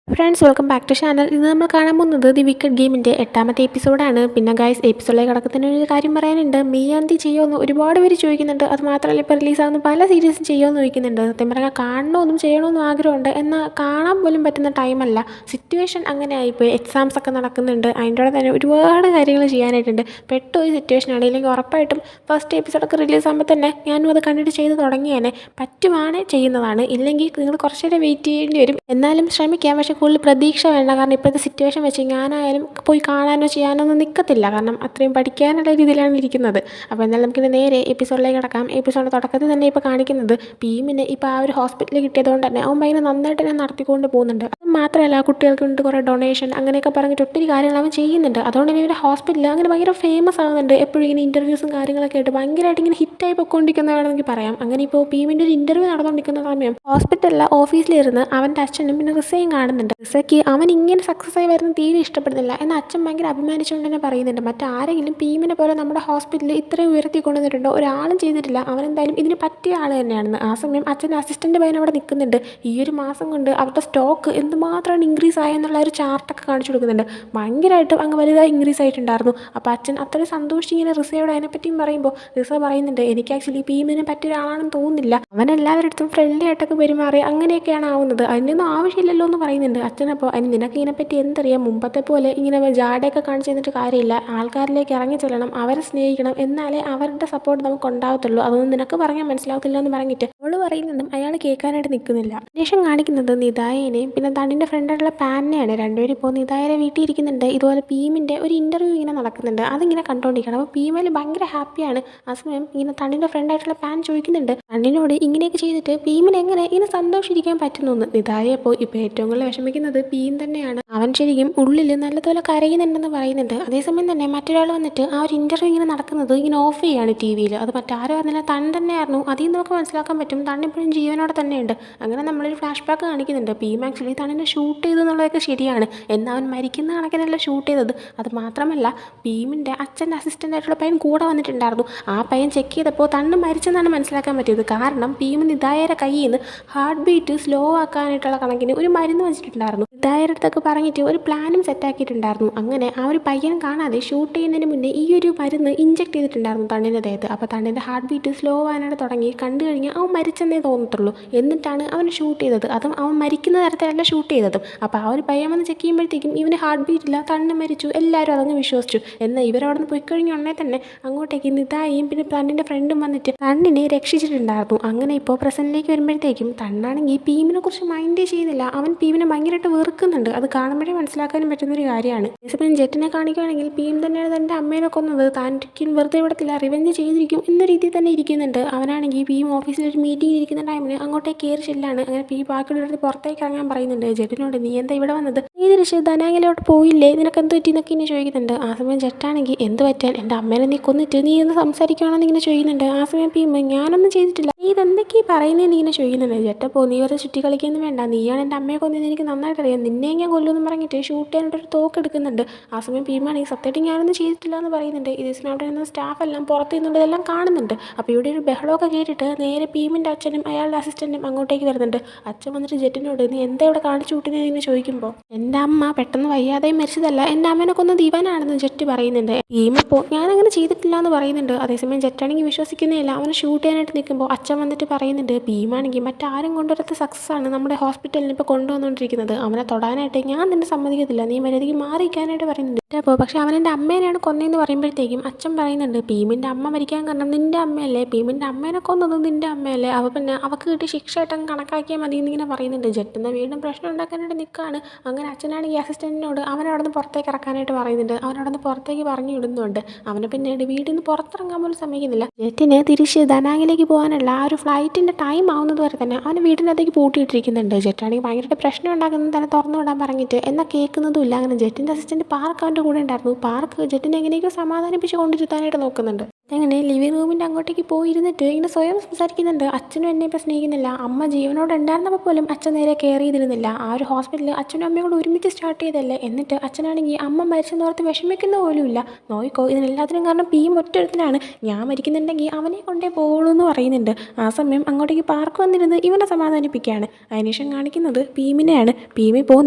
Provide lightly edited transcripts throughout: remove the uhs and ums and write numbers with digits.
Friends welcome back to channel. ഇന്ന് നമ്മൾ കാണാൻ പോകുന്നത് ദി വിക്കഡ് ഗെയിമിൻ്റെ 8ാമത്തെ എപ്പിസോഡാണ്. പിന്നെ ഗൈസ് എപ്പിസോഡിലേക്ക് കിടക്കുന്നതിന് ഒരു കാര്യം പറയാനുണ്ട്. മീയാന്തി ചെയ്യുമെന്ന് ഒരുപാട് പേര് ചോദിക്കുന്നുണ്ട്. അത് മാത്രമല്ല ഇപ്പോൾ റിലീസാകുന്ന പല സീരീസും ചെയ്യുമെന്ന് ചോദിക്കുന്നുണ്ട്. സത്യം പറഞ്ഞാൽ കാണണമെന്നും ചെയ്യണമെന്നും ആഗ്രഹമുണ്ട്. എന്നാൽ കാണാൻ പോലും പറ്റുന്ന ടൈമല്ല. സിറ്റുവേഷൻ അങ്ങനെ ആയിപ്പോയി. എക്സാംസ് ഒക്കെ നടക്കുന്നുണ്ട്. അതിൻ്റെ കൂടെ തന്നെ ഒരുപാട് കാര്യങ്ങൾ ചെയ്യാനായിട്ടുണ്ട്. പെട്ടൊരു സിറ്റുവേഷനാണ്. ഇല്ലെങ്കിൽ ഉറപ്പായിട്ടും ഫസ്റ്റ് എപ്പിസോഡൊക്കെ റിലീസാകുമ്പോൾ തന്നെ ഞാനും അത് കണ്ടിട്ട് ചെയ്ത് തുടങ്ങിയേനെ. പറ്റുവാണ് ചെയ്യുന്നതാണ്. ഇല്ലെങ്കിൽ നിങ്ങൾ കുറച്ചേരം വെയിറ്റ് ചെയ്യേണ്ടി വരും. എന്നാലും ശ്രമിക്കാം. പക്ഷേ കൂടുതൽ പ്രതീക്ഷ വേണ്ട. കാരണം ഇപ്പോഴത്തെ സിറ്റുവേഷൻ വെച്ച് ഞാനായാലും പോയി കാണാനോ ചെയ്യാനോ ഒന്നും നിൽക്കത്തില്ല. കാരണം അത്രയും പഠിക്കാനുള്ള രീതിയിലാണ് ഇരിക്കുന്നത്. അപ്പോൾ എന്നാലും നമുക്കിത് നേരെ എപ്പിസോഡിലേക്ക് കിടക്കാം. എപ്പിസോഡിൻ്റെ തുടക്കത്തിൽ തന്നെ ഇപ്പോൾ കാണിക്കുന്നത് ഭീമിന് ഇപ്പോൾ ആ ഒരു ഹോസ്പിറ്റലിൽ കിട്ടിയതുകൊണ്ട് തന്നെ അവൻ ഭയങ്കര നന്നായിട്ട് തന്നെ നടത്തിക്കൊണ്ട് പോകുന്നുണ്ട്. അത് മാത്രമല്ല കുട്ടികൾക്ക് വേണ്ടി കുറേ ഡൊണേഷൻ അങ്ങനെയൊക്കെ പറഞ്ഞിട്ട് ഒത്തിരി കാര്യങ്ങൾ അവൻ ചെയ്യുന്നുണ്ട്. അതുകൊണ്ട് തന്നെ ഇവരുടെ ഹോസ്പിറ്റലിൽ അങ്ങനെ ഭയങ്കര ഫേമസ് ആകുന്നുണ്ട്. എപ്പോഴും ഇങ്ങനെ ഇൻ്റർവ്യൂസും കാര്യങ്ങളൊക്കെ ആയിട്ട് ഭയങ്കരമായിട്ട് ഇങ്ങനെ ഹിറ്റായി പൊയ്ക്കൊണ്ടിരിക്കുന്നതാണെന്നെങ്കിൽ പറയാം. അങ്ങനെ ഇപ്പോൾ ഭീമിൻ്റെ ഒരു ഇൻ്റർവ്യൂ നടന്നുകൊണ്ടിരിക്കുന്ന സമയം ഹോസ്പിറ്റലിലെ ഓഫീസിലിരുന്ന് അവൻ്റെ അച്ഛനും പിന്നെ റിസയും കാണുന്നുണ്ട്. റിസയ്ക്ക് അവൻ ഇങ്ങനെ സക്സസ് ആയി വരുന്നത് തീരെ ഇഷ്ടപ്പെടുന്നില്ല. എന്നാൽ അച്ഛൻ ഭയങ്കര അഭിമാനിച്ചുകൊണ്ട് തന്നെ പറയുന്നുണ്ട്, മറ്റാരെങ്കിലും ഭീമിനെ പോലെ നമ്മുടെ ഹോസ്പിറ്റലിൽ ഇത്രയും ഉയർത്തി കൊണ്ടുവന്നിട്ടുണ്ടോ? ഒരാളും ചെയ്തിട്ടില്ല. അവനെന്തായാലും ഇതിന് പറ്റിയ ആൾ തന്നെയാണെന്ന്. ആ സമയം അച്ഛൻ്റെ അസിസ്റ്റൻ്റ് പയ്യൻ അവിടെ നിൽക്കുന്നുണ്ട്. ഈ ഒരു മാസം കൊണ്ട് അവരുടെ സ്റ്റോക്ക് എന്തുമാത്രമാണ് ഇൻക്രീസ് ആയെന്നുള്ള ഒരു ചാർട്ടൊക്കെ കാണിച്ചു കൊടുക്കുന്നുണ്ട്. ഭയങ്കരമായിട്ടും അങ്ങ് വലുതായി ഇൻക്രീസ് ആയിട്ടുണ്ടായിരുന്നു. അപ്പോൾ അച്ഛൻ അത്രയും സന്തോഷിച്ച് ഇങ്ങനെ റിസയോട് അതിനെപ്പറ്റിയും പറയുമ്പോൾ റിസ പറയുന്നുണ്ട്, എനിക്ക് ആക്ച്വലി ഭീമിനെ പറ്റിയ ഒരാളാണെന്ന് തോന്നുന്നില്ല. അവൻ എല്ലാവരുടെ അടുത്തും ഫ്രണ്ട്ലി ആയിട്ടൊക്കെ പെരുമാറി അങ്ങനെയൊക്കെയാണ് ആവുന്നത്. അതിനൊന്നും ആവശ്യമില്ലല്ലോ എന്ന് പറയുന്നുണ്ട് അച്ഛനപ്പോൾ. അതിന് നിനക്ക് ഇതിനെപ്പറ്റി എന്തറിയാം? മുമ്പത്തെ പോലെ ഇങ്ങനെ ജാടയൊക്കെ കാണിച്ച് തന്നിട്ട് കാര്യമില്ല. ആൾക്കാരിലേക്ക് ഇറങ്ങി ചെല്ലണം, അവരെ സ്നേഹിക്കണം, എന്നാലേ അവരുടെ സപ്പോർട്ട് നമുക്ക് ഉണ്ടാകത്തുള്ളൂ. അതൊന്നും നിനക്ക് പറഞ്ഞാൽ മനസ്സിലാകത്തില്ല എന്ന് പറഞ്ഞിട്ട് അവൾ പറയുന്നതും അയാൾ കേൾക്കാനായിട്ട് നിൽക്കുന്നില്ല. ശേഷം കാണിക്കുന്നത് നിതായേനെയും പിന്നെ തണ്ണിൻ്റെ ഫ്രണ്ടായിട്ടുള്ള പാനിനെയാണ്. രണ്ടുപേരും ഇപ്പോൾ നിതായരെ വീട്ടിൽ ഇരിക്കുന്നുണ്ട്. ഇതുപോലെ ഭീമിൻ്റെ ഒരു ഇൻ്റർവ്യൂ ഇങ്ങനെ നടക്കുന്നുണ്ട്. അതിങ്ങനെ കണ്ടുകൊണ്ടിരിക്കണം. അപ്പോൾ ഭീമേൽ ഭയങ്കര ഹാപ്പിയാണ്. ആ സമയം ഇങ്ങനെ തണ്ണിൻ്റെ ഫ്രണ്ടായിട്ടുള്ള പാൻ ചോദിക്കുന്നുണ്ട്, തണ്ണിനോട് ഇങ്ങനെയൊക്കെ ചെയ്തിട്ട് ഭീമിന് എങ്ങനെ ഇങ്ങനെ സന്തോഷിച്ചിരിക്കാൻ പറ്റുന്നു എന്ന്. നിതായെ ഇപ്പോൾ ഏറ്റവും കൂടുതൽ വിഷമിക്കുന്നത് ഭീം തന്നെയാണ്. അവൻ ശരിക്കും ഉള്ളിൽ നല്ലതുപോലെ കരയുന്നുണ്ടെന്ന് പറയുന്നുണ്ട്. അതേസമയം തന്നെ മറ്റൊരാൾ വന്നിട്ട് ആ ഒരു ഇൻ്റർവ്യൂ ഇങ്ങനെ നടക്കുന്നത് ഇങ്ങനെ ഓഫ് ചെയ്യാണ് ടി വിയിൽ. അത് മറ്റാരും അറിഞ്ഞില്ല, തൺ തന്നെയായിരുന്നു. അതിൽ നിന്ന് നമുക്ക് മനസ്സിലാക്കാൻ പറ്റും തണ്ണിപ്പോഴും ജീവനോടെ തന്നെയുണ്ട്. അങ്ങനെ നമ്മളൊരു ഫ്ലാഷ് ബാക്ക് കാണിക്കുന്നുണ്ട്. ഭീം ആക്ച്വലി തണ്ണിനെ ഷൂട്ട് ചെയ്തു എന്നുള്ളതൊക്കെ ശരിയാണ്. എന്നാൽ അവൻ മരിക്കുന്ന കണക്കിനല്ല ഷൂട്ട് ചെയ്തത്. അത് മാത്രമല്ല ഭീമിൻ്റെ അച്ഛൻ്റെ അസിസ്റ്റൻ്റ് ആയിട്ടുള്ള പയ്യൻ കൂടെ വന്നിട്ടുണ്ടായിരുന്നു. ആ പയ്യൻ ചെക്ക് ചെയ്തപ്പോൾ തണ്ണ് മരിച്ചെന്നാണ് മനസ്സിലാക്കാൻ പറ്റിയത്. കാരണം ഭീം നിതായരെ കയ്യിൽ നിന്ന് ഹാർട്ട് ബീറ്റ് സ്ലോ ആക്കാനായിട്ടുള്ള കണക്കിന് ഒരു മരുന്ന് വെച്ചിട്ടുണ്ടായിരുന്നു. നിതായരുടെ അടുത്തൊക്കെ പറഞ്ഞിട്ട് ഒരു പ്ലാനും സെറ്റാക്കിയിട്ടുണ്ടായിരുന്നു. അങ്ങനെ ആ ഒരു പയ്യൻ കാണാതെ ഷൂട്ട് ചെയ്യുന്നതിന് മുന്നേ ഈ ഒരു മരുന്ന് ഇഞ്ചെക്ട് ചെയ്തിട്ടുണ്ടായിരുന്നു തണ്ണിൻ്റെ ദേഹത്ത്. അപ്പോൾ തണ്ണിൻ്റെ ഹാർട്ട് ബീറ്റ് സ്ലോ ആവാനായിട്ട് തുടങ്ങി. കണ്ടു കഴിഞ്ഞാൽ അവൻ മരിച്ചെന്നേ തോന്നത്തുള്ളൂ. എന്നിട്ടാണ് അവൻ ഷൂട്ട് ചെയ്തത്. അതും അവൻ മരിക്കുന്ന തരത്തിലല്ല ഷൂട്ട് ചെയ്തതും. അപ്പോൾ ആ ഒരു പയ്യൻ വന്ന് ചെക്ക് ചെയ്യുമ്പോഴത്തേക്കും ഇവന് ഹാർട്ട് ബീറ്റ് ഇല്ല, തണ്ണ് മരിച്ചു. എല്ലാവരും അതങ്ങ് വിശ്വസിച്ചു. എന്നാൽ ഇവരവിടെ നിന്ന് പോയി കഴിഞ്ഞ ഉടനെ തന്നെ അങ്ങോട്ടേക്ക് നിതായും പിന്നെ തണ്ണിൻ്റെ ഫ്രണ്ടും വന്നിട്ട് തണ്ണിനെ രക്ഷിച്ചിട്ടുണ്ടായിരുന്നു. അങ്ങനെ ഇപ്പോൾ പ്രസൻറ്റിലേക്ക് വരുമ്പോഴത്തേക്കും തണ്ണാണെങ്കിൽ ഭീമിനെ കുറിച്ച് മൈൻഡേ ചെയ്യുന്നില്ല. അവൻ ഭീമിനെ ഭയങ്കരമായിട്ട് വെറുക്കുന്നുണ്ട്. അത് കാണുമ്പോഴേ മനസ്സിലാക്കാനും പറ്റുന്നൊരു കാര്യമാണ്. അതേസമയം ജെറ്റിനെ കാണിക്കുകയാണെങ്കിൽ ഭീം തന്നെയാണ് തൻ്റെ അമ്മേനെ കൊന്നത്. താൻ വെറുതെ വിടത്തില്ല, റിവെഞ്ച് ചെയ്തിരിക്കും എന്ന രീതിയിൽ തന്നെ ഇരിക്കുന്നുണ്ട്. അവനാണെങ്കിൽ ഭീം ഓഫീസിൽ ഒരു മീറ്റിംഗ് ഇരിക്കുന്ന ടൈമിൽ അങ്ങോട്ടേക്ക് കയറി ചെല്ലാണ്. അങ്ങനെ ഭീം ബാക്കിയുള്ളവരുടെ പുറത്തേക്ക് ഇറങ്ങാൻ പറയുന്നുണ്ട്. ജെറ്റിനോട് നീ എന്താ ഇവിടെ വന്നത്? നീ തിരിച്ച് ധനാങ്ങലോട്ട് പോയില്ലേ? നിനക്ക് എന്ത് പറ്റി എന്നൊക്കെ ഇങ്ങനെ ചോദിക്കുന്നുണ്ട്. ആ സമയം ജെറ്റാണെങ്കിൽ എന്ത് പറ്റാൻ, എൻ്റെ അമ്മേനെ നീ കൊന്നിട്ട് നീ ഒന്ന് സംസാരിക്കുകയാണെന്ന് ഇങ്ങനെ ചോദിക്കുന്നുണ്ട്. ആ സമയം ഭീം ഞാനൊന്നും ചെയ്തിട്ടില്ല, നീ ഇതെന്തൊക്കെയാണ് പറയുന്നതെന്ന് ഇങ്ങനെ ചോദിക്കുന്നുണ്ട്. ജെറ്റപ്പോൾ നീ വെറുതെ ചുറ്റി കളിക്കൊന്നും വേണ്ട, നീയാണ് എൻ്റെ അമ്മയെ കൊന്നതെന്ന് എനിക്ക് നന്നായിട്ടറിയാം, നിന്നെ ഞാൻ കൊല്ലുമെന്ന് പറഞ്ഞിട്ട് ഷൂട്ട് ചെയ്യാനായിട്ടൊരു തോക്ക് എടുക്കുന്നുണ്ട്. ആ സമയം ഭീമാണെങ്കിൽ സത്യമായിട്ട് ഞാനൊന്നും ചെയ്തിട്ടില്ല എന്ന് പറയുന്നുണ്ട്. ഇതേ സമയം അവിടെ നിന്ന് സ്റ്റാഫെല്ലാം പുറത്ത് നിന്നുകൊണ്ട് ഇതെല്ലാം കാണുന്നുണ്ട്. അപ്പോൾ ഇവിടെ ഒരു ബഹളമൊക്കെ കേട്ടിട്ട് നേരെ ഭീമിൻ്റെ അച്ഛനും അയാളുടെ അസിസ്റ്റൻറ്റും അങ്ങോട്ടേക്ക് വരുന്നുണ്ട്. അച്ഛൻ വന്നിട്ട് ജെറ്റിനോട് നീ എന്താ ഇവിടെ കാണിച്ചു കൂട്ടുന്നതെന്ന് ഇങ്ങനെ ചോദിക്കുമ്പോൾ എൻ്റെ അമ്മ പെട്ടെന്ന് വയ്യാതായി മരിച്ചതല്ല, എൻ്റെ അമ്മേനെ കൊന്നത് ഇവനാണെന്ന് ജെറ്റ് പറയുന്നുണ്ട്. ഭീമിപ്പോൾ ഞാനങ്ങനെ ചെയ്തിട്ടില്ല എന്ന് പറയുന്നുണ്ട്. അതേസമയം ജെറ്റാണെങ്കിൽ വിശ്വസിക്കുന്നേയില്ല. അവനെ ഷൂട്ട് ചെയ്യാനായിട്ട് നിൽക്കുമ്പോൾ അച്ഛൻ വന്നിട്ട് പറയുന്നുണ്ട്, ഭീമാണെങ്കിൽ മറ്റാരും കൊണ്ടുവരാത്ത സക്സസ് ആണ് നമ്മുടെ ഹോസ്പിറ്റലിൽ ഇപ്പോൾ കൊണ്ടുവന്നുകൊണ്ടിരിക്കുന്നത്. അവനെ തൊടാനായിട്ട് ഞാൻ നിന്നെ സമ്മതിക്കത്തില്ല, നീ മര്യാദയ്ക്ക് മാറിയിരിക്കാനായിട്ട് പറയുന്നുണ്ട്. അപ്പോൾ പക്ഷേ അവൻ എൻ്റെ അമ്മേനെയാണ് കൊന്നതെന്ന് പറയുമ്പോഴത്തേക്കും അച്ഛൻ പറയുന്നുണ്ട്, ഭീമിൻ്റെ അമ്മ മരിക്കാൻ കാരണം നിൻ്റെ അമ്മയല്ലേ, ഭീമിൻ്റെ അമ്മേനെ കൊന്നത് നിൻ്റെ അമ്മയല്ലേ, അപ്പോൾ പിന്നെ അവൾക്ക് കിട്ടിയ ശിക്ഷയായിട്ടങ്ങ് കണക്കാക്കിയാൽ മതി എന്നിങ്ങനെ പറയുന്നുണ്ട്. ജെറ്റുന്ന വീണ്ടും പ്രശ്നം ഉണ്ടാക്കാനായിട്ട് നിൽക്കുകയാണ്. അങ്ങനെ അച്ഛനാണെങ്കിൽ അസിസ്റ്റൻറ്റിനോട് അവനെ അവിടെ നിന്ന് പുറത്തേക്ക് ഇറക്കാനായിട്ട് പറയുന്നുണ്ട്. അവനവിടെ നിന്ന് പുറത്തേക്ക് പറഞ്ഞു വിടുന്നുണ്ട്. അവനെ പിന്നീട് വീട്ടിൽ നിന്ന് പുറത്തിറങ്ങാൻ പോലും സമ്മതിക്കുന്നില്ല. ജെറ്റിന് തിരിച്ച് ദനാങ്ങിലേക്ക് പോകാനുള്ള ആ ഒരു ഫ്ലൈറ്റിൻ്റെ ടൈം ആവുന്നത് വരെ തന്നെ അവന് വീടിനകത്തേക്ക് പൂട്ടിയിട്ടിരിക്കുന്നുണ്ട്. ജെറ്റാണെങ്കിൽ ഭയങ്കരമായിട്ട് പ്രശ്നം ഉണ്ടാക്കുന്നത് തന്നെ തുറന്നു വിടാൻ പറഞ്ഞിട്ട് എന്നാൽ കേൾക്കുന്നതുമില്ല. അങ്ങനെ ജെറ്റിൻ്റെ അസിസ്റ്റൻറ്റ് പാർക്ക് അവൻ്റെ കൂടെ ഉണ്ടായിരുന്നു. പാർക്ക് ജെറ്റിനെ എങ്ങനെയൊക്കെ സമാധാനിപ്പിച്ച് കൊണ്ടിരുത്താനായിട്ട് നോക്കുന്നുണ്ട്. അങ്ങനെ ലിവിംഗ് റൂമിൻ്റെ അങ്ങോട്ടേക്ക് പോയിരുന്നിട്ട് ഇങ്ങനെ സ്വയം സംസാരിക്കുന്നുണ്ട്. അച്ഛനും എന്നെ ഇപ്പോൾ സ്നേഹിക്കുന്നില്ല, അമ്മ ജീവനോടെ ഉണ്ടായിരുന്നപ്പോൾ പോലും അച്ഛൻ നേരെ കെയർ ചെയ്തിരുന്നില്ല. ആ ഒരു ഹോസ്പിറ്റലിൽ അച്ഛനും അമ്മയും കൂടെ ഒരുമിച്ച് സ്റ്റാർട്ട് ചെയ്തതല്ലേ, എന്നിട്ട് അച്ഛനാണെങ്കിൽ അമ്മ മരിച്ചെന്നോർത്ത് വിഷമിക്കുന്ന പോലുമില്ല. നോയിക്കോ, ഇതിനെല്ലാത്തിനും കാരണം പീയും ഒറ്റൊരുത്തനാണ്, ഞാൻ മരിക്കുന്നുണ്ടെങ്കിൽ അവനെ കൊണ്ടേ പോകുള്ളൂ എന്ന് പറയുന്നുണ്ട്. ആ സമയം അങ്ങോട്ടേക്ക് പാർക്ക് വന്നിരുന്ന് ഇവനെ സമാധാനിപ്പിക്കുകയാണ്. അതിനുശേഷം കാണിക്കുന്നത് ഭീമിനെയാണ്. ഭീമി ഇപ്പോൾ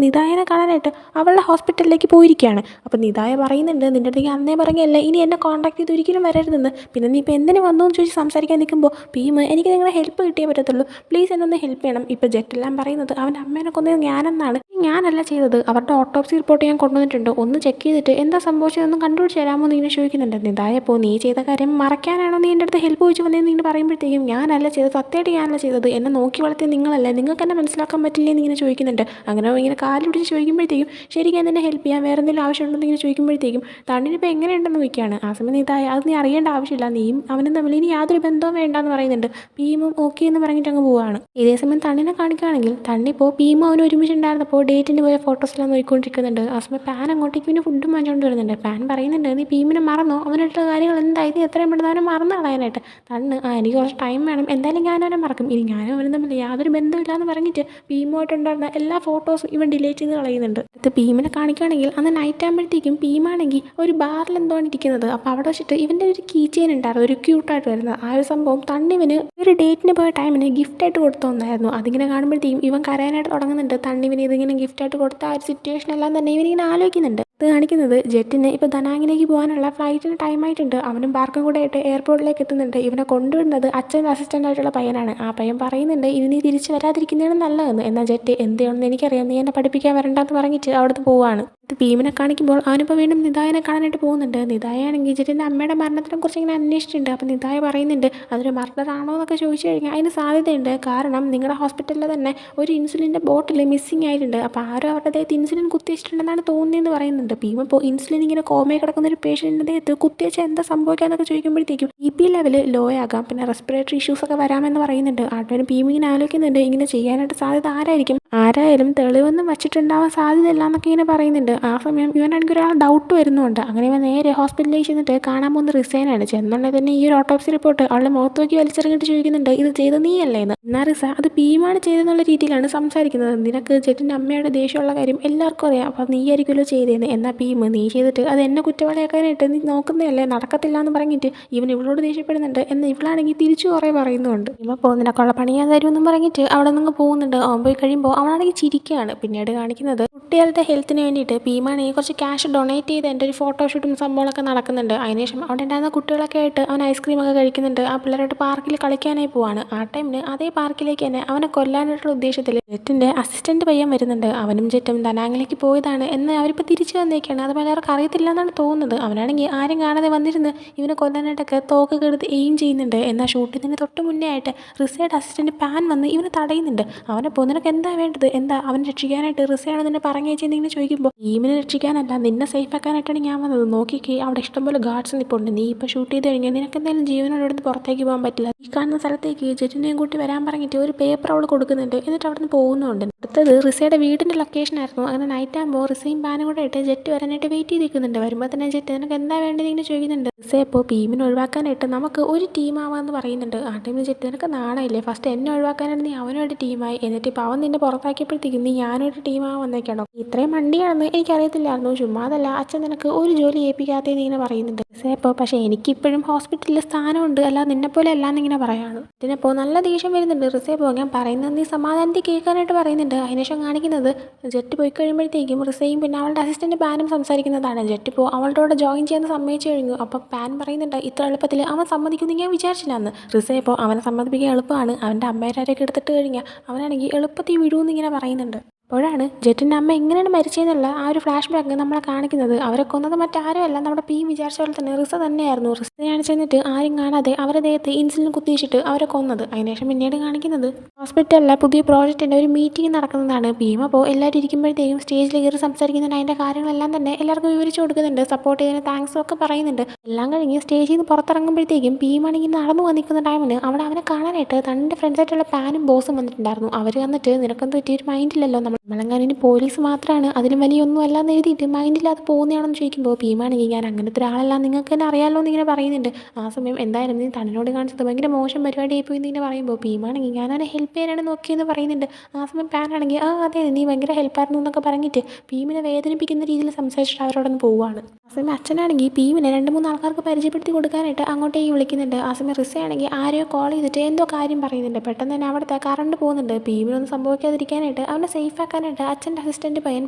നിതായനെ കാണാനായിട്ട് അവളുടെ ഹോസ്പിറ്റലിലേക്ക് പോയിരിക്കുകയാണ്. അപ്പോൾ നിതായ പറയുന്നുണ്ട്, നിൻ്റെ അടുത്തേക്ക് അന്നേ പറഞ്ഞല്ലേ ഇനി എന്നെ കോൺടാക്ട് ചെയ്ത് ഒരിക്കലും വരരുതെന്ന്, പിന്നെ നീ ഇപ്പോൾ എന്തിനു വന്നു എന്ന് ചോദിച്ച് സംസാരിക്കാൻ നിൽക്കുമ്പോൾ ഭീമ്, എനിക്ക് നിങ്ങളെ ഹെൽപ്പ് കിട്ടിയേ പറ്റത്തുള്ളൂ, പ്ലീസ് എന്നൊന്ന് ഹെൽപ്പ് ചെയ്യണം. ഇപ്പോൾ ജെറ്റെല്ലാം പറയുന്നത് അവൻ്റെ അമ്മേനെ കൊന്നത് ഞാനെന്നാണ്. ഞാനല്ല ചെയ്തത്, അവരുടെ ഓട്ടോപ്സി റിപ്പോർട്ട് ഞാൻ കൊണ്ടുവന്നിട്ടുണ്ട്, ഒന്ന് ചെക്ക് ചെയ്തിട്ട് എന്താ സംഭവിച്ചതെന്ന് കണ്ടുപിടിച്ച് തരാമോ എന്ന് ഇങ്ങനെ ചോദിക്കുന്നുണ്ട്. നിതായപ്പോൾ നീ ചെയ്ത കാര്യം മറയ്ക്കാനാണോ നീ എൻ്റെ അടുത്ത് ഹെൽപ്പ് ചോദിച്ചു വന്നതെന്ന് ഇങ്ങനെ പറയുമ്പോഴത്തേക്കും ഞാനല്ല ചെയ്തത്, സത്യമായിട്ട് ഞാനല്ല ചെയ്തത്, എന്നെ നോക്കി വളർത്തിയ നിങ്ങളല്ലേ, നിങ്ങൾക്ക് എന്നെ മനസ്സിലാക്കാൻ പറ്റില്ലേ എന്ന് ഇങ്ങനെ ചോദിക്കുന്നുണ്ട്. അങ്ങനെ ഇങ്ങനെ കാല് പിടിച്ച് ചോദിക്കുമ്പോഴത്തേക്കും ശരിക്കും എന്നെ ഹെൽപ്പ് ചെയ്യാൻ വേറെ എന്തെങ്കിലും ആവശ്യമുണ്ടെന്ന് ഇങ്ങനെ ചോദിക്കുമ്പോഴത്തേക്കും തണ്ണിനിപ്പോൾ എങ്ങനെയുണ്ടെന്ന് ചോദിക്കുകയാണ്. ആ സമയം നിതായ, അത് നീ അറിയേണ്ട ആവശ്യമില്ല, നീയും അവനും തമ്മിൽ ഇനി യാതൊരു ബന്ധവും വേണ്ടെന്ന് പറയുന്നുണ്ട്. ഭീമും ഓക്കെ എന്ന് പറഞ്ഞിട്ട് അങ്ങ് പോവുകയാണ്. ഇതേ സമയം തണ്ണിനെ കാണിക്കുകയാണെങ്കിൽ തണ്ണിപ്പോൾ ഭീമും അവനും ഒരുമിച്ചുണ്ടായിരുന്നപ്പോൾ ഡേറ്റിന് പോയ ഫോട്ടോസെല്ലാം നോക്കിക്കൊണ്ടിരിക്കുന്നുണ്ട്. ആ സമയം പാൻ അങ്ങോട്ടേക്ക് പിന്നെ ഫുഡും വാങ്ങിച്ചുകൊണ്ട് വരുന്നുണ്ട്. പാൻ പറയുന്നുണ്ട്, നീ ഭീമിനെ മറന്നോ, അവനായിട്ടുള്ള കാര്യങ്ങൾ എന്തായി, നീ എത്രയും പെട്ടെന്ന് അവനെ മറന്നു കളയാനായിട്ട്. തണ്ണ്, എനിക്ക് കുറച്ച് ടൈം വേണം, എന്തായാലും ഞാൻ അവനെ മറക്കും, ഇനി ഞാനും അവനും തമ്മിൽ യാതൊരു ബന്ധമില്ല എന്ന് പറഞ്ഞിട്ട് ഭീമുമായിട്ടുണ്ടായിരുന്ന എല്ലാ ഫോട്ടോസും ഇവൻ ഡിലീറ്റ് ചെയ്ത് കളയുന്നുണ്ട്. ഇത് ഭീമിനെ കാണിക്കുകയാണെങ്കിൽ അന്ന് നൈറ്റ് ആകുമ്പോഴത്തേക്കും ഭീമാണെങ്കിൽ ഒരു ബാറിൽ എന്തോണ് ഇരിക്കുന്നത്. അപ്പോൾ അവിടെ വെച്ചിട്ട് ഇവൻ്റെ ഒരു കീ ചെയിൻ ഉണ്ടായിരുന്നു, ഒരു ക്യൂട്ടായിട്ട് വരുന്നത്. ആ ഒരു സംഭവം തണ്ണിവന് ഒരു ഡേറ്റിന് പോയ ടൈമിന് ഗിഫ്റ്റായിട്ട് കൊടുത്തോന്നായിരുന്നു. അതിങ്ങനെ കാണുമ്പോഴത്തേക്കും ഇവൻ കരയാനായിട്ട് തുടങ്ങുന്നുണ്ട്. തണ്ണിവന് ഇതിങ്ങനെ ഗിഫ്റ്റായിട്ട് കൊടുത്ത ആ ഒരു സിറ്റുവേഷൻ എല്ലാം തന്നെ ഇവനിങ്ങനെ ആലോചിക്കുന്നുണ്ട്. ഇത് കാണിക്കുന്നത് ജെറ്റിന് ഇപ്പോൾ ദനാങ്ങിലേക്ക് പോകാനുള്ള ഫ്ലൈറ്റിന് ടൈം ആയിട്ടുണ്ട്. അവനും പാർക്കും കൂടെ ആയിട്ട് എയർപോർട്ടിലേക്ക് എത്തുന്നുണ്ട്. ഇവനെ കൊണ്ടുവരുന്നത് അച്ഛൻ്റെ അസിസ്റ്റൻ്റ് ആയിട്ടുള്ള പയ്യനാണ്. ആ പയ്യൻ പറയുന്നുണ്ട്, ഇനി നീ തിരിച്ച് വരാതിരിക്കുന്നതാണ് നല്ലതെന്ന്. എന്നാൽ ജെറ്റ്, എന്ത് ചെയ്യണമെന്ന് എനിക്കറിയാം, നീ എന്നെ പഠിപ്പിക്കാൻ വരണ്ടെന്ന് പറഞ്ഞിട്ട് അവിടുന്ന് പോവുകയാണ്. ഇത് ഭീമിനെ കാണിക്കുമ്പോൾ അവനിപ്പോൾ വീണ്ടും നിതായനെ കാണാനായിട്ട് പോകുന്നുണ്ട്. നിതായാണെങ്കിൽ ജെറ്റിൻ്റെ അമ്മയുടെ മരണത്തിനെ കുറിച്ച് ഇങ്ങനെ അന്വേഷിച്ചിട്ടുണ്ട്. അപ്പോൾ നിതായ പറയുന്നുണ്ട്, അതൊരു മർഡർ ആണോ എന്നൊക്കെ ചോദിച്ചു കഴിഞ്ഞാൽ അതിന് സാധ്യതയുണ്ട്, കാരണം നിങ്ങളുടെ ഹോസ്പിറ്റലിൽ തന്നെ ഒരു ഇൻസുലിൻ്റെ ബോട്ടിൽ മിസ്സിങ് ആയിട്ടുണ്ട്. അപ്പോൾ ആരും അവരുടെ ദേഹത്ത് ഇൻസുലിൻ കുത്തിവെച്ചിട്ടുണ്ടെന്നാണ് തോന്നിയെന്ന് പറയുന്നുണ്ട്. ഭീമ ഇപ്പോൾ ഇൻസുലിൻ ഇങ്ങനെ കോമയിൽ കിടക്കുന്ന ഒരു പേഷ്യൻറ്റിൻ്റെ ദേഹത്ത് കുത്തിവെച്ചാൽ എന്താ സംഭവിക്കാമെന്നൊക്കെ ചോദിക്കുമ്പോഴത്തേക്കും BP ലെവൽ ലോ ആകാം, പിന്നെ റെസ്പിറേറ്ററി ഇഷ്യൂസ് ഒക്കെ വരാമെന്ന് പറയുന്നുണ്ട്. ആട്ടവന് ഭീമ ഇങ്ങനെ ആലോചിക്കുന്നുണ്ട്, ഇങ്ങനെ ചെയ്യാനായിട്ട് സാധ്യത ആരായിരിക്കും, ആരായാലും തെളിവൊന്നും വച്ചിട്ടുണ്ടാവാൻ സാധ്യതയില്ല എന്നൊക്കെ ഇങ്ങനെ പറയുന്നുണ്ട്. ആ സമയം ഇവനാണെങ്കിൽ ഒരാൾ ഡൗട്ട് വരുന്നുണ്ട്. അങ്ങനെ ഇവൻ നേരെ ഹോസ്പിറ്റലിലേക്ക് ചെന്നിട്ട് കാണാൻ പോകുന്ന റിസൈനാണ്. ചെന്നുള്ളത് തന്നെ ഈ ഒരു ഓട്ടോപ്സി റിപ്പോർട്ട് അവളുടെ മുഖത്ത് നോക്കി വലിച്ചെറിഞ്ഞിട്ട് ചോദിക്കുന്നുണ്ട്, ഇത് ചെയ്ത് നീയല്ലേ എന്ന്. എന്നാൽ റിസ അത് ഭീമാണ് ചെയ്തെന്നുള്ള രീതിയിലാണ് സംസാരിക്കുന്നത്. നിനക്ക് ജെറ്റിൻ്റെ അമ്മയുടെ ദേഷ്യമുള്ള കാര്യം എല്ലാവർക്കും അറിയാം, അപ്പോൾ നീ ആയിരിക്കുമല്ലോ ചെയ്തേന്ന്. എന്നാൽ ഭീം, നീ ചെയ്തിട്ട് അത് എന്നെ കുറ്റവാളിയാക്കാനായിട്ട് നീ നോക്കുന്നതല്ലേ, നടക്കത്തില്ല എന്ന് പറഞ്ഞിട്ട് ഇവൻ ഇവളോട് ദേഷ്യപ്പെടുന്നുണ്ട്. എന്നാൽ ഇവളാണെങ്കിൽ തിരിച്ചു കുറേ പറയുന്നുണ്ട്. ഇപ്പോൾ നിനക്കുള്ള പണിയാൻ തരുമെന്നും പറഞ്ഞിട്ട് അവിടെ നിന്ന് പോകുന്നുണ്ട്. അവൻ പോയി കഴിയുമ്പോൾ അവനാണെങ്കിൽ ചിരിക്കുകയാണ്. പിന്നീട് കാണിക്കുന്നത് കുട്ടികളുടെ ഹെൽത്തിന് വേണ്ടിയിട്ട് ഭീമാണെങ്കിൽ കുറച്ച് ക്യാഷ് ഡൊണേറ്റ് ചെയ്ത് എൻ്റെ ഒരു ഫോട്ടോഷൂട്ടും സംഭവങ്ങളൊക്കെ നടക്കുന്നുണ്ട്. അതിനുശേഷം അവിടെ ഉണ്ടായിരുന്ന കുട്ടികളൊക്കെ ആയിട്ട് അവൻ ഐസ്ക്രീമൊക്കെ കഴിക്കുന്നുണ്ട്. ആ പിള്ളേരായിട്ട് പാർക്കിൽ കളിക്കാനായി പോവാണ്. ആ ടൈമിന് അതേ പാർക്കിലേക്ക് തന്നെ അവനെ കൊല്ലാനായിട്ടുള്ള ഉദ്ദേശത്തിൽ ജെറ്റിൻ്റെ അസിസ്റ്റൻറ്റ് പയ്യൻ വരുന്നുണ്ട്. അവനും ജെറ്റും ദനാങ്ങിലേക്ക് പോയതാണ് എന്ന് അവരിപ്പോൾ തിരിച്ചു വന്നേക്കാണ്. അത് പലർക്കും അറിയത്തില്ല എന്നാണ് തോന്നുന്നത്. അവനാണെങ്കിൽ ആരും കാണാതെ വന്നിരുന്ന് ഇവനെ കൊല്ലാനായിട്ടൊക്കെ തോക്ക് കെടുത്ത് എയിം ചെയ്യുന്നുണ്ട്. എന്നാൽ ഷൂട്ടിങ്ങിന് തൊട്ട് മുന്നേ ആയിട്ട് റിസയുടെ അസിസ്റ്റൻറ്റ് പാൻ വന്ന് ഇവനെ തടയുന്നുണ്ട്. അവനെ ഇപ്പോൾ നിനക്ക് എന്താ വേണ്ടത്, എന്താ അവനെ രക്ഷിക്കാനായിട്ട് റിസയാണ് നിന്നെ പറഞ്ഞേച്ചെന്നിങ്ങനെ ചോദിക്കുമ്പോൾ, ടീമിനെ രക്ഷിക്കാനല്ല നിന്നെ സേഫ് ആക്കാനായിട്ടാണ് ഞാൻ വന്നത്, നോക്കിക്കേ അവിടെ ഇഷ്ടംപോലെ ഗാർഡ്സ് നിൽപ്പുണ്ട്, നീ ഇപ്പോൾ ഷൂട്ട് ചെയ്ത് കഴിഞ്ഞാൽ നിനക്ക് എന്തായാലും ജീവനോട് ഇവിടുന്ന് പുറത്തേക്ക് പോകാൻ പറ്റില്ല, ഈ കാണുന്ന സ്ഥലത്തേക്ക് ജെറ്റിനെയും കൂട്ടി വരാൻ പറഞ്ഞിട്ട് ഒരു പേപ്പർ അവൾ കൊടുക്കുന്നുണ്ട്. എന്നിട്ട് അവിടെ നിന്ന് പോകുന്നുണ്ട്. അടുത്തത് റിസയുടെ വീടിൻ്റെ ലൊക്കേഷൻ ആയിരുന്നു. അങ്ങനെ നൈറ്റ് ആകുമ്പോൾ റിസയും പാനും കൂടെ ആയിട്ട് ജെറ്റ് വരാനായിട്ട് വെയിറ്റ് ചെയ്ത് നിൽക്കുന്നുണ്ട്. വരുമ്പോൾ തന്നെ ജെറ്റ് നിനക്ക് എന്താ വേണ്ടത് ഇങ്ങനെ ചോദിക്കുന്നുണ്ട്. റിസ ഇപ്പോൾ ഭീമിനെ ഒഴിവാക്കാനായിട്ട് നമുക്ക് ഒരു ടീം ആവാമെന്ന് പറയുന്നുണ്ട്. ആ ടീമിൽ ജെറ്റ് നിനക്ക് നാണമില്ലേ, ഫസ്റ്റ് എന്നെ ഒഴിവാക്കാനായിട്ട് നീ അവനോട് ടീമായി, എന്നിട്ട് ഇപ്പോൾ അവൻ നിന്നെ പുറത്താക്കിയപ്പോഴത്തേക്കും നീ ഞാനൊരു ടീമാവാൻ വന്നേക്കാണോ, ഇത്രയും മണ്ടിയാണെന്ന് എനിക്കറിയത്തില്ലായിരുന്നു, ചുമ്മാതല്ല അച്ഛൻ നിനക്ക് ഒരു ജോലി ഏൽപ്പിക്കാത്തതെന്ന് ഇങ്ങനെ പറയുന്നുണ്ട്. ഇപ്പോൾ പക്ഷേ എനിക്കിപ്പോഴും ഹോസ്പിറ്റലിൽ സ്ഥാനമുണ്ട്, അല്ലാതെ നിന്നെപ്പോലെ അല്ലാന്ന് ഇങ്ങനെ പറയാണ്. ഇതിനിപ്പോൾ നല്ല ദേഷ്യം വരുന്നുണ്ട്. റിസയെ ഞാൻ പറയുന്നത് നീ സമാധാനത്തിൽ കേൾക്കാനായിട്ട് പറയുന്നുണ്ട്. അതിനുശേഷം കാണിക്കുന്നത് ജെറ്റ് പോയി കഴിയുമ്പോഴത്തേക്കും റിസയും പിന്നെ അവളുടെ അസിസ്റ്റൻറ്റ് പാനും സംസാരിക്കുന്നതാണ്. ജെറ്റ് ഇപ്പോൾ അവളുടെ കൂടെ ജോയിൻ ചെയ്യാൻ സമ്മതിച്ചു കഴിഞ്ഞു. അപ്പോൾ പാൻ പറയുന്നുണ്ട്, ഇത്ര എളുപ്പത്തിൽ അവൻ സമ്മതിക്കുമെന്ന് ഞാൻ വിചാരിച്ചില്ല എന്ന്. റിസ ഇപ്പോൾ അവനെ സമ്മതിപ്പിക്കാൻ എളുപ്പമാണ്, അവൻ്റെ അമ്മേരാരെയൊക്കെ എടുത്തിട്ട് കഴിഞ്ഞാൽ അവനാണെങ്കിൽ എളുപ്പത്തിൽ വിടുമെന്ന് ഇങ്ങനെ പറയുന്നുണ്ട്. അപ്പോഴാണ് ജെറ്റിൻ്റെ അമ്മ എങ്ങനെയാണ് മരിച്ചതെന്നുള്ള ആ ഒരു ഫ്ലാഷ് ബാക്ക് നമ്മളെ കാണിക്കുന്നത്. അവരെ കൊന്നത് മറ്റാരുമല്ല, നമ്മുടെ പി വിചാരിച്ച പോലെ തന്നെ റിസ തന്നെയായിരുന്നു. റിസയാണ് ചെന്നിട്ട് ആരും കാണാതെ അവരുടെ ദേഹത്ത് ഇൻസുലിൻ കുത്തിവെച്ചിട്ട് അവരെ കൊന്നത്. അതിനുശേഷം പിന്നീട് കാണിക്കുന്നത് ഹോസ്പിറ്റലിലെ പുതിയ പ്രോജക്റ്റിൻ്റെ ഒരു മീറ്റിംഗ് നടക്കുന്നതാണ്. ഭീമ അപ്പോൾ എല്ലാവരും ഇരിക്കുമ്പോഴത്തേക്കും സ്റ്റേജിൽ കയറി സംസാരിക്കുന്നുണ്ട്. അതിൻ്റെ കാര്യങ്ങളെല്ലാം തന്നെ എല്ലാവർക്കും വിവരിച്ചു കൊടുക്കുന്നുണ്ട്. സപ്പോർട്ട് ചെയ്തതിന് താങ്ക്സും ഒക്കെ പറയുന്നുണ്ട്. എല്ലാം കഴിഞ്ഞ് സ്റ്റേജിൽ നിന്ന് പുറത്തിറങ്ങുമ്പോഴത്തേക്കും ഭീമാണെങ്കിൽ നടന്നു വന്നിരിക്കുന്ന ടൈമിന് അവിടെ അവനെ കാണാനായിട്ട് തൻ്റെ ഫ്രണ്ട്സായിട്ടുള്ള പാനും ബോസും വന്നിട്ടുണ്ടായിരുന്നു. അവർ വന്നിട്ട് നിനക്കൊന്നും പറ്റിയൊരു മൈൻഡില്ലല്ലോ, നമ്മൾ നമ്മളെങ്ങാനും ഇനി പോലീസ് മാത്രമാണ് അതിലും വലിയൊന്നും അല്ലാന്ന് എഴുതിയിട്ട് മൈൻഡില്ലാതെ പോകുന്നതാണെന്ന് ചോദിക്കുമ്പോൾ ഭീമാണെങ്കിൽ ഞാൻ അങ്ങനത്തെ ഒരാളല്ല നിങ്ങൾക്ക് തന്നെ അറിയാമല്ലോ എന്നിങ്ങനെ പറയുന്നുണ്ട്. ആ സമയം എന്തായാലും നീ തന്നോട് കാണിച്ചത് ഭയങ്കര മോശം പരിപാടിയായി പോയി എന്നിങ്ങനെ പറയുമ്പോൾ ഭീമാണെങ്കിൽ ഞാൻ അവനെ ഹെൽപ്പ് ചെയ്യാനാണ് നോക്കിയെന്ന് പറയുന്നുണ്ട്. ആ സമയം പാനാണെങ്കിൽ അതെ നീ ഭയങ്കര ഹെൽപ്പായിരുന്നു എന്നൊക്കെ പറഞ്ഞിട്ട് ഭീമിനെ വേദനിപ്പിക്കുന്ന രീതിയിൽ സംസാരിച്ചിട്ട് അവരോടൊന്ന് പോവുകയാണ്. ആ സമയം അച്ഛനാണെങ്കിൽ ഭീമിനെ 2-3 ആൾക്കാർക്ക് പരിചയപ്പെടുത്തി കൊടുക്കാനായിട്ട് അങ്ങോട്ടേക്ക് വിളിക്കുന്നുണ്ട്. ആ സമയം റിസയാണെങ്കിൽ ആരെയോ കോൾ ചെയ്തിട്ട് എന്തോ കാര്യം പറയുന്നുണ്ട്. പെട്ടെന്ന് തന്നെ അവിടുത്തെ കറണ്ട് പോകുന്നുണ്ട്. ഭീമിനൊന്നും സംഭവിക്കാതിരിക്കാനായിട്ട് അവനെ സേഫ് ആക്കാനായിട്ട് അച്ഛൻ്റെ അസിസ്റ്റൻറ്റ് പയ്യൻ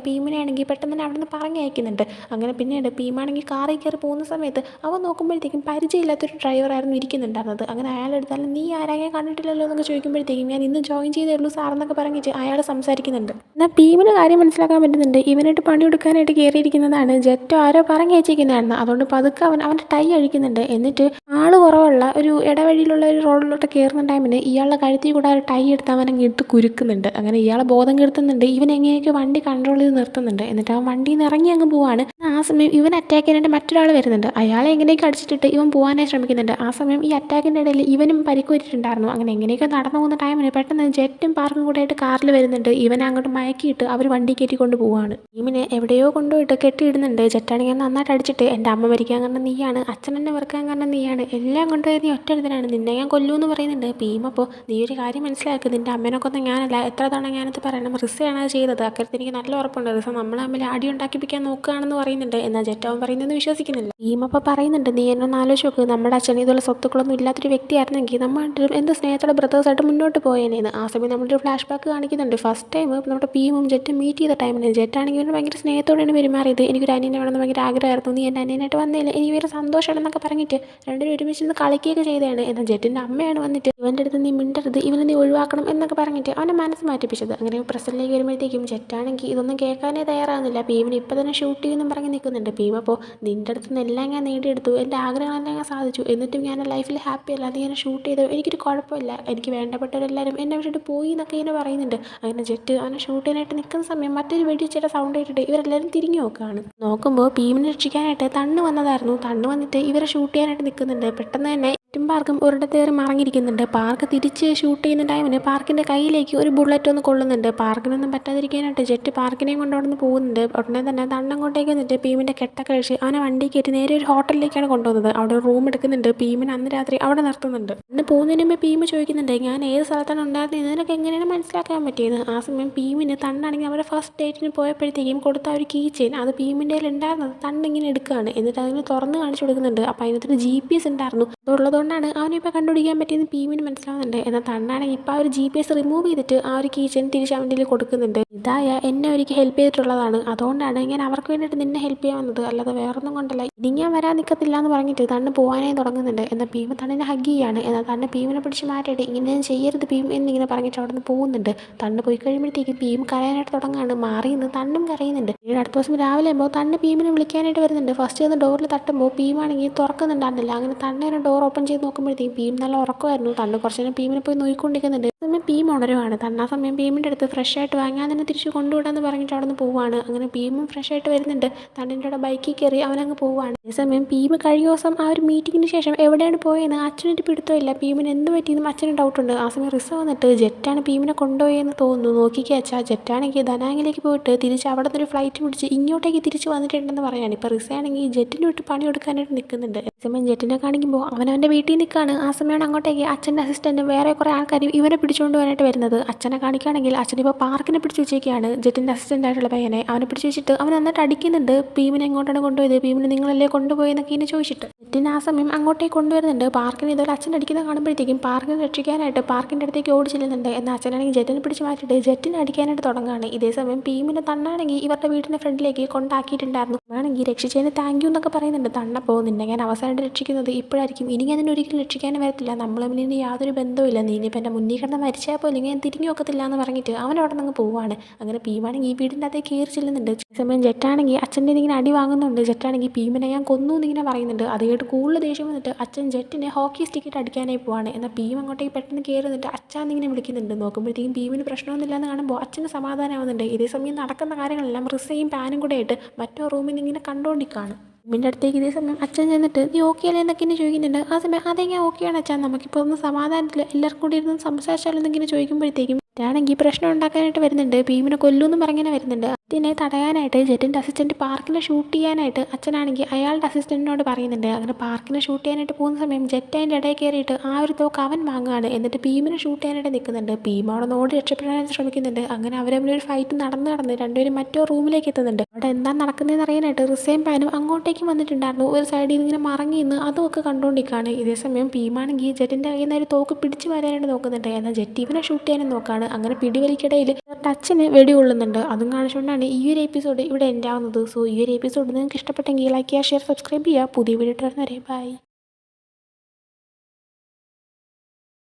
ഭീമിനെ ആണെങ്കിൽ പെട്ടെന്ന് തന്നെ അവിടെ നിന്ന് പറഞ്ഞയക്കുന്നുണ്ട്. അങ്ങനെ പിന്നീട് ഭീമാണെങ്കിൽ കാറിൽ കയറി പോകുന്ന സമയത്ത് അവൻ നോക്കുമ്പോഴത്തേക്കും പരിചയമില്ലാത്തൊരു ഡ്രൈവറായിരുന്നു ഇരിക്കുന്നുണ്ടായിരുന്നത്. അങ്ങനെ അയാളെടുത്താലും നീ ആരെയും കണ്ടിട്ടില്ലല്ലോ എന്നൊക്കെ ചോദിക്കുമ്പോഴത്തേക്കും ഞാൻ ഇന്ന് ജോയിൻ ചെയ്തേ ഉള്ളൂ സാർ എന്നൊക്കെ പറഞ്ഞിട്ട് അയാൾ സംസാരിക്കുന്നുണ്ട്. എന്നാൽ ഭീമിന് കാര്യം മനസ്സിലാക്കാൻ പറ്റുന്നുണ്ട്. ഇവനായിട്ട് പണി കൊടുക്കാനായിട്ട് കയറിയിരിക്കുന്നതാണ് ജെറ്റോ ആരോ പറഞ്ഞയച്ചിരിക്കുന്നതായിരുന്നു. അതുകൊണ്ട് പതുക്കെ അവൻ്റെ ടൈ അഴിക്കുന്നുണ്ട്. എന്നിട്ട് ആൾ കുറവുള്ള ഒരു ഇടവഴിയിലുള്ള ഒരു റോഡിലോട്ട് കയറുന്ന ടൈമിന് ഇയാളുടെ കഴുത്തിൽ കൂടെ ആ ഒരു ടൈ എടുത്ത് അവനങ്ങ് ഇട്ട് കുരുക്കുന്നുണ്ട്. അങ്ങനെ ഇയാളെ ബോധം കെടുത്തുന്നുണ്ട്. ഇവൻ എങ്ങനെയൊക്കെ വണ്ടി കൺട്രോൾ ചെയ്ത് നിർത്തുന്നുണ്ട്. എന്നിട്ട് അവൻ വണ്ടിയിൽ നിന്ന് ഇറങ്ങി അങ്ങ് പോവാണ്. ആ സമയം ഇവൻ അറ്റാക്ക് ചെയ്യാനായിട്ട് മറ്റൊരാൾ വരുന്നുണ്ട്. അയാളെ എങ്ങനെയൊക്കെ അടിച്ചിട്ടിട്ട് ഇവൻ പോകാനായി ശ്രമിക്കുന്നുണ്ട്. ആ സമയം ഈ അറ്റാക്കിൻ്റെ ഇടയിൽ ഇവനും പരിക്കുപറ്റിയിട്ടുണ്ടായിരുന്നു. അങ്ങനെ എങ്ങനെയൊക്കെ നടന്നു പോകുന്ന ടൈമിന് പെട്ടെന്ന് ജെറ്റും പാർക്കും കൂടെ ആയിട്ട് കാറിൽ വരുന്നുണ്ട്. ഇവനെ അങ്ങോട്ട് മയക്കിയിട്ട് അവർ വണ്ടി കയറ്റിക്കൊണ്ട് പോവാണ്. ടീമിനെ എവിടെയോ കൊണ്ടുപോയിട്ട് കെട്ടിയിടുന്നുണ്ട്. ജെറ്റാണെങ്കിൽ നന്നായിട്ട് അടിച്ചിട്ട് എൻ്റെ അമ്മ മരിക്കാൻ കാരണം നീയാണ്, അച്ഛൻ എന്നെ വെറുക്കാൻ കാരണം നീയാണ്, എല്ലാം കൊണ്ടുപോയി നീ ഒറ്റ എടുത്തിനാണ്, നിന്നെ ഞാൻ കൊല്ലുമെന്ന് പറയുന്നുണ്ട്. ഭീം അപ്പോൾ നീ ഒരു കാര്യം മനസ്സിലാക്കുക, നിൻ്റെ അമ്മേനെ കൊന്ന ഞാനല്ല, എത്ര തവണ ഞാനത് പറയണം, റിസയാണ് അത് ചെയ്തത്, അക്കാര്യത്തിൽ എനിക്ക് നല്ല ഉറപ്പുണ്ട്, റിസ നമ്മൾ തമ്മിൽ അടി ഉണ്ടാക്കിപ്പിക്കാൻ നോക്കുകയാണെന്ന് പറയുന്നുണ്ട്. എന്നാൽ ജെറ്റാവൻ പറയുന്നത് വിശ്വസിക്കുന്നില്ല. ഭീം അപ്പോൾ പറയുന്നുണ്ട് നീ എന്നൊന്ന് ആലോചിച്ച് നോക്ക്, നമ്മുടെ അച്ഛൻ ഇതുപോലെ സ്വത്തുക്കളൊന്നും ഇല്ലാത്തൊരു വ്യക്തിയായിരുന്നെങ്കിൽ നമ്മൾ എന്ത് സ്നേഹത്തോടെ ബ്രദേഴ്സായിട്ട് മുന്നോട്ട് പോയേനേന്ന്. ആ സമയം നമ്മളൊരു ഫ്ലാഷ് ബാക്ക് കാണിക്കുന്നുണ്ട്. ഫസ്റ്റ് ടൈം നമ്മുടെ ഭീമും ജെറ്റും മീറ്റ് ചെയ്ത ടൈമിന് ജെറ്റാണെങ്കിൽ ഭയങ്കര സ്നേഹത്തോടെയാണ് പെരുമാറിയത്. എനിക്കൊരു അനിയനെ വേണമെന്ന് ഭയങ്കര ആഗ്രഹമായിരുന്നു, നീ എൻ്റെ അനിയനായിട്ട് വന്നതിൽ എനിക്ക് ഭയങ്കര സന്തോഷമാണെന്നൊക്കെ പറഞ്ഞിട്ട് രണ്ടുപേരും ഒരുമിച്ച് നിന്ന് കളിക്കുകയൊക്കെ ചെയ്തതാണ്. എന്നാൽ ജെറ്റിൻ്റെ അമ്മയാണ് വന്നിട്ട് ഇവൻ്റെ അടുത്ത് നീ മിണ്ടരുത്, ഇവനെ നീ ഒഴിവാക്കണം എന്നൊക്കെ പറഞ്ഞിട്ട് അവനെ മനസ്സ് മാറ്റിപ്പിച്ചത്. അങ്ങനെ പ്രസന്റിലേക്ക് വരുമ്പോഴത്തേക്കും ജെറ്റാണെങ്കിൽ ഇതൊന്നും കേൾക്കാനേ തയ്യാറാകുന്നില്ല. ഭീമിന് ഇപ്പം തന്നെ ഷൂട്ട് ചെയ്യുമെന്നും പറഞ്ഞ് നിൽക്കുന്നുണ്ട്. ഭീം അപ്പോൾ നിൻ്റെ അടുത്ത് നിന്ന് എല്ലാം ഞാൻ നേടിയെടുത്തു, എൻ്റെ ആഗ്രഹങ്ങളെല്ലാം ഞാൻ സാധിച്ചു, എന്നിട്ടും ഞാൻ ലൈഫിൽ ഹാപ്പി അല്ല, നീ എന്നെ ഷൂട്ട് ചെയ്തു, എനിക്കൊരു കുഴപ്പമില്ല, എനിക്ക് വേണ്ടപ്പെട്ടവരെല്ലാവരും എന്നെ വിട്ടിട്ട് പോയി എന്നൊക്കെ ഇങ്ങനെ പറയുന്നുണ്ട്. അങ്ങനെ ജെറ്റ് അവനെ ഷൂട്ട് ചെയ്യാനായിട്ട് നിൽക്കുന്ന സമയം മറ്റൊരു വെടിവെച്ചിട്ട് സൗണ്ട് കേട്ടിട്ട് ഇവരെല്ലാവരും തിരിഞ്ഞു നോക്കുകയാണ്. നോക്കുമ്പോൾ ഭീമിനെ രക്ഷിക്കാനായിട്ട് തണ്ണ് വന്നതായിരുന്നു. തണ്ണ് വന്നിട്ട് ഇവരെ ഷൂട്ട് ചെയ്യാനായിട്ട് നിൽക്കുന്നുണ്ട്. പെട്ടെന്ന് തന്നെ പാർക്കും ഒരിടത്ത് കയറി മറങ്ങിയിരിക്കുന്നുണ്ട്. പാർക്ക് തിരിച്ച് ഷൂട്ട് ചെയ്യുന്ന ടൈമിന് പാർക്കിൻ്റെ കയ്യിലേക്ക് ഒരു ബുള്ളറ്റ് ഒന്ന് കൊള്ളുന്നുണ്ട്. പാർക്കിനൊന്നും പറ്റാതിരിക്കാനായിട്ട് ജെറ്റ് പാർക്കിനെയും കൊണ്ട് അവിടെ നിന്ന് പോകുന്നുണ്ട്. ഉടനെ തന്നെ തണ്ണങ്ങോട്ടേക്ക് വന്നിട്ട് ഭീമിൻ്റെ കെട്ടൊക്കെ കഴിച്ച് അവനെ വണ്ടി കയറ്റി നേരെ ഒരു ഹോട്ടലിലേക്കാണ് കൊണ്ടുപോകുന്നത്. അവിടെ ഒരു റൂം എടുക്കുന്നുണ്ട്. ഭീമിന് അന്ന് രാത്രി അവിടെ നിർത്തുന്നുണ്ട്. അന്ന് പോകുന്നതിന് മുമ്പ് ഭീമ് ചോദിക്കുന്നുണ്ട് ഞാൻ ഏത് സ്ഥലത്താണ് ഉണ്ടായിരുന്നത്, ഇതിനൊക്കെ എങ്ങനെയാണ് മനസ്സിലാക്കാൻ പറ്റിയത്. ആ സമയം ഭീമിന് തണ്ണാണെങ്കിൽ അവരുടെ ഫസ്റ്റ് ഡേറ്റിന് പോയപ്പോഴത്തേക്കും കൊടുത്ത ഒരു കീ ചെയിൻ അത് ഭീമിൻ്റെ കയ്യിൽ ഉണ്ടായിരുന്നത് തണ്ണിങ്ങനെ എടുക്കുകയാണ്. എന്നിട്ട് അതിന് തുറന്ന് കാണിച്ചു കൊടുക്കുന്നുണ്ട്. അപ്പോൾ അതിനകത്തൊരു GPS ഉണ്ടായിരുന്നു. അതുള്ളതുകൊണ്ടാണ് അവനിപ്പോൾ കണ്ടുപിടിക്കാൻ പറ്റിയെന്ന് ഭീമിന് മനസ്സിലാവുന്നുണ്ട്. എന്നാൽ തണ്ണാണെങ്കിൽ ഇപ്പോൾ ആ ഒരു GPS റിമൂവ് ചെയ്തിട്ട് ആ ഒരു കീ ചെയിൻ തിരിച്ച് അവൻ്റെ കൊടുക്കുന്നുണ്ട്. ഇതായ എന്നെ ഒരിക്കൽ ഹെൽപ്പ് ചെയ്തിട്ടുള്ളതാണ്, അതുകൊണ്ടാണ് ഞാൻ അവർക്ക് വേണ്ടിയിട്ട് നിന്നെ ഹെൽപ്പ് ചെയ്യാൻ വന്നത്, അല്ലാതെ വേറൊന്നും കൊണ്ടല്ല, ഇനി ഞാൻ വരാൻ നിൽക്കത്തില്ല എന്ന് പറഞ്ഞിട്ട് തണ്ണ് പോകാനായി തുടങ്ങുന്നുണ്ട്. എന്നാൽ ഭീമ് തണ്ണിനെ ഹഗ് ചെയ്യാണ്. എന്നാൽ തണ്ണ് ഭീമിനെ പിടിച്ച് മാറ്റിയിട്ട് ഇങ്ങനെ ചെയ്യരുത് ഭീം എന്നിങ്ങനെ പറഞ്ഞിട്ട് അവിടെ നിന്ന് പോകുന്നുണ്ട്. തണ്ണ് പോയി കഴിയുമ്പോഴത്തേക്കും ഭീം കരയാനായിട്ട് തുടങ്ങുകയാണ്. മാറി നിന്ന് തണ്ണും കരയുന്നുണ്ട്. പിന്നീട് അടുത്ത ദിവസം രാവിലെ ആകുമ്പോൾ തണ്ണ് ഭീമിനെ വിളിക്കാനായിട്ട് വരുന്നുണ്ട്. ഫസ്റ്റ് ചെന്ന് ഡോറിൽ തട്ടുമ്പോൾ ഭീമാണെങ്കിൽ തുറക്കുന്നുണ്ടായിരുന്നില്ല. അങ്ങനെ തണ്ണേനെ ഡോർ ഓപ്പൺ ചെയ്ത് നോക്കുമ്പോഴത്തേക്കും ഭീം നല്ല ഉറക്കമായിരുന്നു. തണ്ണ് കുറച്ച് നേരം ഭീമിനെ പോയി നോക്കിക്കൊണ്ടിരിക്കുന്നുണ്ട്. സമയം ഭീം ഉണരുവാണ്. തണ്ണാ സമയം ഭീമിൻ്റെ അടുത്ത് ഫ്രഷ് ആയിട്ട് വാങ്ങാൻ തന്നെ തിരിച്ച് കൊണ്ടുവിടാന്ന് പറഞ്ഞിട്ട് അവിടെ നിന്ന് പോവുകയാണ്. അങ്ങനെ ഭീമും ഫ്രഷ് ആയിട്ട് വരുന്നുണ്ട്. തണ്ണിൻ്റെ അവിടെ ബൈക്കിൽ കയറി അവനങ്ങ് പോവുകയാണ്. അതേസമയം ഭീം കഴിഞ്ഞ ദിവസം ആ ഒരു മീറ്റിങ്ങിന് ശേഷം എവിടെയാണ് പോയെന്ന് അച്ഛനൊരു പിടുത്തമില്ല. ഭീമിന് എന്ത് പറ്റിയെന്നും അച്ഛന് ഡൗട്ടുണ്ട്. ആ സമയം റിസ വന്നിട്ട് ജെറ്റാണ് ഭീമിനെ കൊണ്ടുപോയെന്ന് തോന്നുന്നു, നോക്കിക്കുക അച്ഛാ, ജെറ്റാണെങ്കിൽ ദനാങ്ങിലേക്ക് പോയിട്ട് തിരിച്ച് അവിടെ നിന്നൊരു ഫ്ലൈറ്റ് പിടിച്ച് ഇങ്ങോട്ടേക്ക് തിരിച്ച് വന്നിട്ടുണ്ടെന്ന് പറയാണ്. ഇപ്പോൾ റിസയാണെങ്കിൽ ജെറ്റിന് വിട്ട് പണി കൊടുക്കാനായിട്ട് നിൽക്കുന്നുണ്ട്. അതേസമയം ജെറ്റിനെ കാണിക്കുമ്പോൾ അവനവൻ്റെ വീട്ടിൽ നിൽക്കുകയാണ്. ആ സമയമാണ് അങ്ങോട്ടേക്ക് അച്ഛൻ്റെ അസിസ്റ്റൻറ്റും വേറെ കുറേ ആൾക്കാരും ഇവനെ പിടിച്ചുകൊണ്ട് പോകാനായിട്ട് വരുന്നത്. അച്ഛനെ കാണിക്കുകയാണെങ്കിൽ അച്ഛനിപ്പോൾ പാർക്കിനെ പിടിച്ച് വെച്ചേക്കുകയാണ്. ജെറ്റിൻ്റെ അസിസ്റ്റൻ്റ് ആയിട്ടുള്ള പയ്യനെ അവനെ പിടിച്ച് വെച്ചിട്ട് അവൻ നന്നായിട്ട് അടിക്കുന്നുണ്ട്. ഭീമിനെ എങ്ങോട്ടാണ് കൊണ്ടുപോയത്, ഭീമിനെ നിങ്ങളല്ലേ കൊണ്ടുപോയെന്നൊക്കെ ഇങ്ങനെ ചോദിച്ചിട്ട് ജെറ്റിനെ ആ സമയം അങ്ങോട്ടേക്ക് കൊണ്ടുവരുന്നുണ്ട്. പാർക്കിന് ഇതുപോലെ അച്ഛൻ അടിക്കുന്നത് കാണുമ്പോഴത്തേക്കും പാർക്കിനെ രക്ഷിക്കാനായിട്ട് പാർക്കിൻ്റെ അടുത്തേക്ക് ഓടി ചെല്ലുന്നുണ്ട്. എന്നാൽ അച്ഛനാണെങ്കിൽ ജെറ്റിനെ പിടിച്ച് മാറ്റിയിട്ട് ജെറ്റിനെ അടിക്കാനായിട്ട് തുടങ്ങുകയാണ്. ഇതേ സമയം ഭീമിനെ തണ്ണാണെങ്കിൽ ഇവരുടെ വീടിൻ്റെ ഫ്രണ്ടിലേക്ക് കൊണ്ടാക്കിയിട്ടുണ്ടായിരുന്നു. ആണെങ്കിൽ രക്ഷിച്ചതിന് താങ്ക് യു എന്നൊക്കെ പറയുന്നുണ്ട്. തണ്ണപ്പോൾ നിന്നെ ഞാൻ അവസാനമായിട്ട് രക്ഷിക്കുന്നത് ഇപ്പോഴായിരിക്കും, ഇനി ഞാൻ നിന്നെ ഒരിക്കലും രക്ഷിക്കാനും വരത്തില്ല, നമ്മൾ തമ്മിൽ ഇനി യാതൊരു ബന്ധവുമില്ല, നീ ഇനിയിപ്പോൾ എൻ്റെ മുന്നിൽ കിടന്ന് മരിച്ചാൽ പോലും ഇങ്ങനെ ഞാൻ തിരിഞ്ഞു നോക്കത്തില്ല എന്ന് പറഞ്ഞിട്ട് അവൻ അവിടെ നിന്ന് പോവുകയാണ്. അങ്ങനെ ഭീമാണെങ്കിൽ ഈ വീടിൻ്റെ അകത്തേക്ക് കയറി ചെല്ലുന്നുണ്ട്. സമയം ജെറ്റാണെങ്കിൽ അച്ഛൻ്റെ ഇങ്ങനെ അടി വാങ്ങുന്നുണ്ട്. ജെറ്റാണെങ്കിൽ ഭീമിനെ ഞാൻ കൊന്നു എന്നിങ്ങനെ പറയുന്നുണ്ട്. അത് കേട്ട് കൂടുതൽ ദേഷ്യം വന്നിട്ട് അച്ഛൻ ജെറ്റിനെ ഹോക്കി സ്റ്റിക്കിട്ട് അടിക്കാനായി പോവാണ്. എന്നാൽ ഭീം അങ്ങോട്ടേക്ക് പെട്ടെന്ന് കയറി നിന്നിട്ട് അച്ഛാന്നിങ്ങനെ വിളിക്കുന്നുണ്ട്. നോക്കുമ്പോഴത്തേക്കും ഭീമിന് പ്രശ്നമൊന്നുമില്ല എന്ന് കാണുമ്പോൾ അച്ഛന് സമാധാനമാവുന്നുണ്ട്. ഇതേ സമയം നടക്കുന്ന കാര്യങ്ങളെല്ലാം റിസയും പാനും കൂടെ ആയിട്ട് മറ്റോ റൂമിൽ നിന്ന് ഇങ്ങനെ കണ്ടുകൊണ്ടിരിക്കുകയാണ്. ഭീമിൻ്റെ അടുത്തേക്ക് ഇതേ സമയം അച്ഛൻ ചെന്നിട്ട് നീ ഓക്കെ അല്ലേ എന്നൊക്കെ എന്നെ ചോദിക്കുന്നുണ്ട്. ആ സമയം അതെങ്ങനെ ഓക്കെയാണ് അച്ഛൻ, നമുക്കിപ്പോൾ ഒന്ന് സമാധാനത്തിൽ എല്ലാവർക്കും കൂടി ഇരുന്ന് സംസാരിച്ചാലെന്നിങ്ങനെ ചോദിക്കുമ്പോഴത്തേക്കും ജെറ്റാണെങ്കിൽ പ്രശ്നം ഉണ്ടാക്കാനായിട്ട് വരുന്നുണ്ട്, ഭീമിനെ കൊല്ലുമെന്ന് പറഞ്ഞിങ്ങനെ വരുന്നുണ്ട്. ഇതിനെ തടയാനായിട്ട് ജെറ്റിൻ്റെ അസിസ്റ്റൻറ്റ് പാർക്കിനെ ഷൂട്ട് ചെയ്യാനായിട്ട് അച്ഛനാണെങ്കിൽ അയാളുടെ അസിസ്റ്റൻറ്റിനോട് പറയുന്നുണ്ട്. അങ്ങനെ പാർക്കിനെ ഷൂട്ട് ചെയ്യാനായിട്ട് പോകുന്ന സമയം ജെറ്റ് അതിൻ്റെ ഇടയിൽ കയറിയിട്ട് ആ ഒരു തോക്ക് അവൻ വാങ്ങുകയാണ്. എന്നിട്ട് ഭീമിനെ ഷൂട്ട് ചെയ്യാനായിട്ട് നിൽക്കുന്നുണ്ട്. ഭീം അവിടെ നിന്ന് ഓടി രക്ഷപ്പെടാനായിട്ട് ശ്രമിക്കുന്നുണ്ട്. അങ്ങനെ അവർ തമ്മിലൊരു ഫൈറ്റ് നടന്ന് രണ്ടുപേരും മറ്റോ റൂമിലേക്ക് എത്തുന്നുണ്ട്. അവിടെ എന്താ നടക്കുന്നതെന്ന് അറിയാനായിട്ട് റിസേം പാനും അങ്ങോട്ടേക്ക് വന്നിട്ടുണ്ടായിരുന്നു. ഒരു സൈഡിൽ നിന്ന് ഇങ്ങനെ മറങ്ങി നിന്ന് അതുമൊക്കെ കണ്ടുകൊണ്ടിരിക്കുകയാണ്. ഇതേസമയം ഭീമാണെങ്കിൽ ജെറ്റിൻ്റെ കയ്യിൽ നിന്ന് ഒരു തോക്ക് പിടിച്ചു മാറ്റാനായിട്ട് നോക്കുന്നുണ്ട്. എന്നാൽ ജെറ്റ് ഇവനെ ഷൂട്ട് ചെയ്യാനും നോക്കുകയാണ്. അങ്ങനെ പിടിവലിക്കിടയിൽ ടച്ചിന് വെടി കൊള്ളുന്നുണ്ട്. അതും കാണിച്ചുകൊണ്ടാണ് ഈ ഒരു എപ്പിസോഡ് ഇവിടെ എൻഡ് ആവുന്നത്. സോ ഈ ഒരു എപ്പിസോഡ് നിങ്ങൾക്ക് ഇഷ്ടപ്പെട്ടെങ്കിൽ ലൈക്ക് ചെയ്യുക, ഷെയർ, സബ്സ്ക്രൈബ് ചെയ്യുക. പുതിയ വീഡിയോ ഇട്ട് വരുന്നവരെ ബൈ.